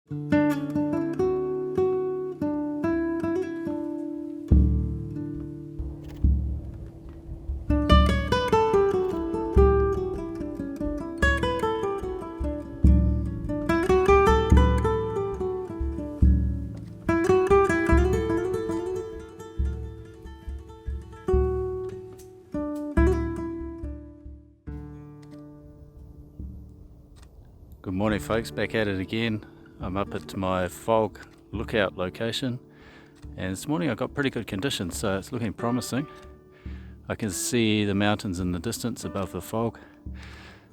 Good morning folks, back at it again. I'm up at my fog lookout location, and this morning I've got pretty good conditions, so it's looking promising. I can see the mountains in the distance above the fog.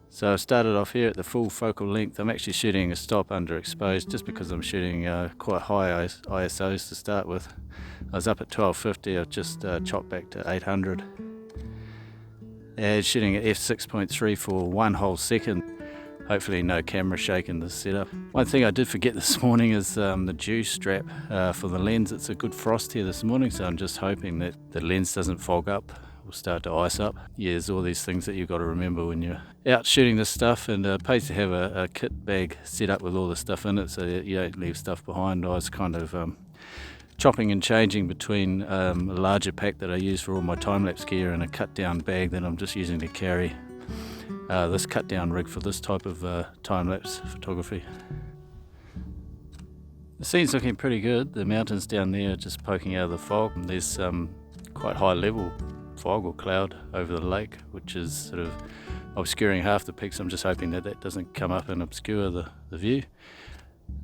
So I started off here at the full focal length. I'm actually shooting a stop underexposed just because I'm shooting quite high ISOs to start with. I was up at 1250, I've just chopped back to 800. And shooting at f6.3 for one whole second. Hopefully no camera shake in this setup. One thing I did forget this morning is the dew strap for the lens. It's a good frost here this morning, so I'm just hoping that the lens doesn't fog up or start to ice up. Yeah, there's all these things that you've got to remember when you're out shooting this stuff, and it pays to have a kit bag set up with all the stuff in it so that you don't leave stuff behind. I was kind of chopping and changing between a larger pack that I use for all my time-lapse gear and a cut-down bag that I'm just using to carry this cut-down rig for this type of time-lapse photography. The scene's looking pretty good. The mountains down there are just poking out of the fog. There's some quite high level fog or cloud over the lake, which is sort of obscuring half the peaks. I'm just hoping that that doesn't come up and obscure the view.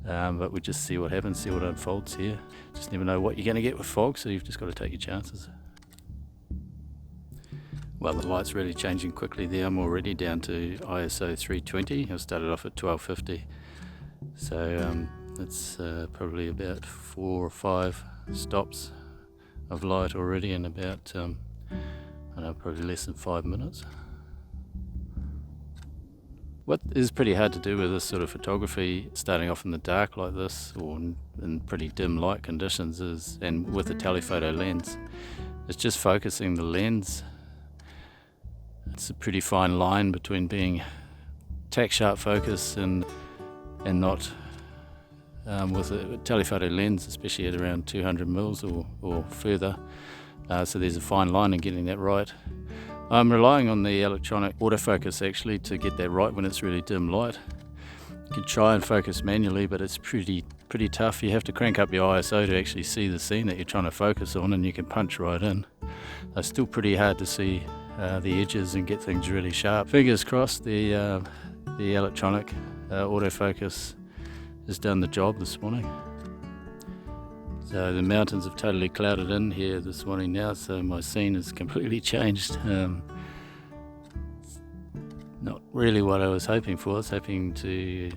But we'll just see what happens, see what unfolds here. Just never know what you're going to get with fog, so you've just got to take your chances. Well, the light's really changing quickly there. I'm already down to ISO 320. I started off at 1250. So it's probably about 4 or 5 stops of light already in about, I don't know, probably less than 5 minutes. What is pretty hard to do with this sort of photography, starting off in the dark like this, or in pretty dim light conditions, and with a telephoto lens, it's just focusing the lens. It's a pretty fine line between being tack sharp focus and not. With a telephoto lens, especially at around 200 mils or further. So there's a fine line in getting that right. I'm relying on the electronic autofocus actually to get that right when it's really dim light. You can try and focus manually, but it's pretty tough. You have to crank up your ISO to actually see the scene that you're trying to focus on, and you can punch right in. It's still pretty hard to see the edges and get things really sharp. Fingers crossed the electronic autofocus has done the job this morning. So the mountains have totally clouded in here this morning now, so my scene has completely changed. Not really what I was hoping for. I was hoping to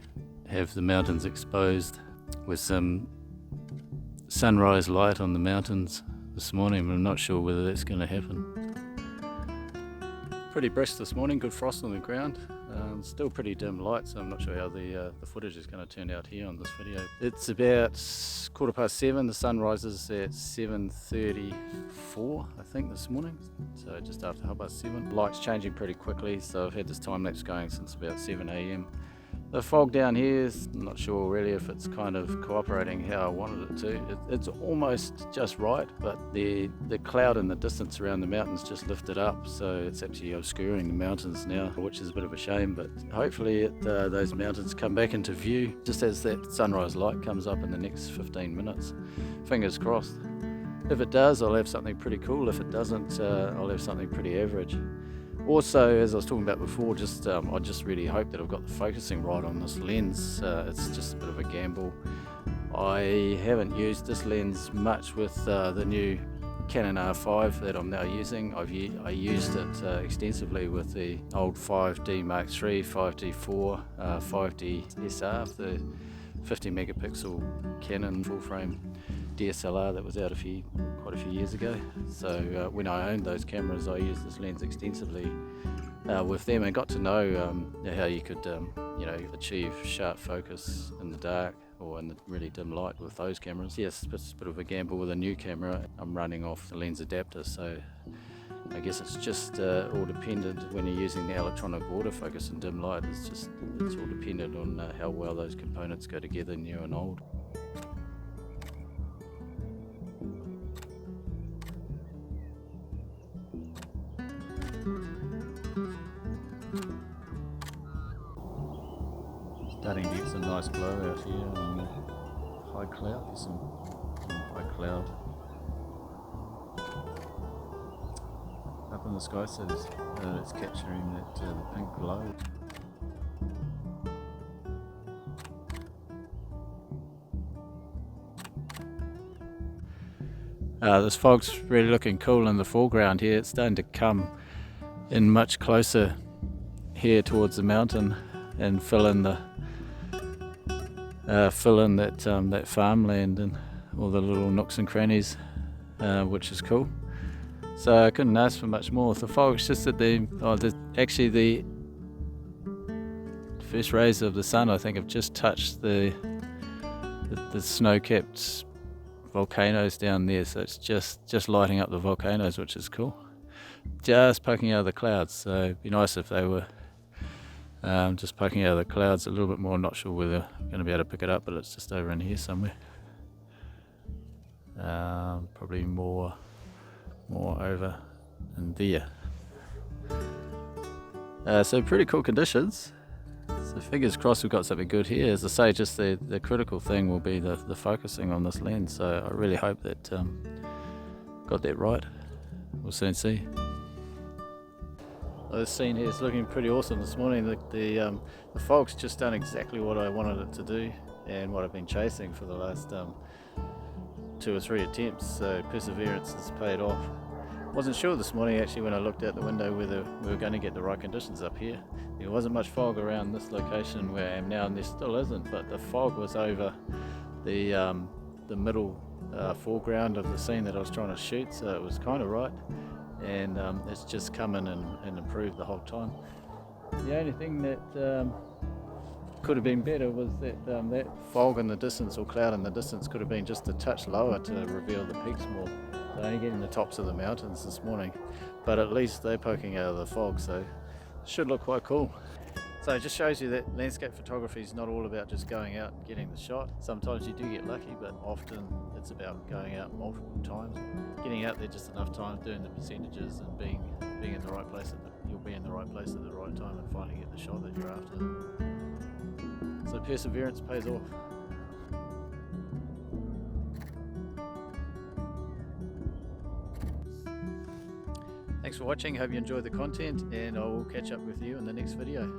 have the mountains exposed with some sunrise light on the mountains this morning, but I'm not sure whether that's going to happen. Pretty brisk this morning, good frost on the ground. Still pretty dim light, so I'm not sure how the footage is going to turn out here on this video. It's about 7:15. The sun rises at 7:34, I think, this morning. So just after 7:30. Light's changing pretty quickly, so I've had this time lapse going since about 7 a.m. The fog down here is, I'm not sure really if it's kind of cooperating how I wanted it to. It's almost just right, but the cloud in the distance around the mountains just lifted up, so it's actually obscuring the mountains now, which is a bit of a shame, but hopefully those mountains come back into view just as that sunrise light comes up in the next 15 minutes. Fingers crossed. If it does, I'll have something pretty cool. If it doesn't, I'll have something pretty average. Also, as I was talking about before, I just really hope that I've got the focusing right on this lens. It's just a bit of a gamble. I haven't used this lens much with the new Canon R5 that I'm now using. I used it extensively with the old 5D Mark III, 5D4, 5D SR, the 50 megapixel Canon full frame DSLR that was out quite a few years ago. So when I owned those cameras, I used this lens extensively with them, and got to know how you could achieve sharp focus in the dark or in the really dim light with those cameras. Yes, it's a bit of a gamble with a new camera. I'm running off the lens adapter, so I guess it's just all dependent when you're using the electronic autofocus in dim light. It's all dependent on how well those components go together, new and old. Starting to get some nice glow out here on the high cloud. There's some high cloud up in the sky, so it's capturing that the pink glow. This fog's really looking cool in the foreground here. It's starting to come in much closer here towards the mountain and fill in that farmland and all the little nooks and crannies, which is cool. So I couldn't ask for much more. The fog's just at the first rays of the sun, I think, have just touched the snow-capped volcanoes down there. So it's just lighting up the volcanoes, which is cool. Just poking out of the clouds. So it'd be nice if they were just poking out of the clouds a little bit more. Not sure whether I'm going to be able to pick it up, but it's just over in here somewhere. Probably more over in there. So pretty cool conditions. So fingers crossed we've got something good here. As I say, just the critical thing will be the focusing on this lens. So I really hope that got that right. We'll soon see. This scene here is looking pretty awesome this morning. The fog's just done exactly what I wanted it to do and what I've been chasing for the last 2 or 3 attempts. So perseverance has paid off. Wasn't sure this morning actually when I looked out the window whether we were going to get the right conditions up here. There wasn't much fog around this location where I am now, and there still isn't, but the fog was over the middle foreground of the scene that I was trying to shoot, so it was kind of right. And it's just come in and improved the whole time. The only thing that could have been better was that that fog in the distance, or cloud in the distance, could have been just a touch lower to reveal the peaks more. So only getting the tops of the mountains this morning, but at least they're poking out of the fog, so it should look quite cool. So it just shows you that landscape photography is not all about just going out and getting the shot. Sometimes you do get lucky, but often it's about going out multiple times, getting out there just enough time, doing the percentages, and being in the right place. You'll be in the right place at the right time and finally get the shot that you're after. So perseverance pays off. Thanks for watching. Hope you enjoyed the content, and I will catch up with you in the next video.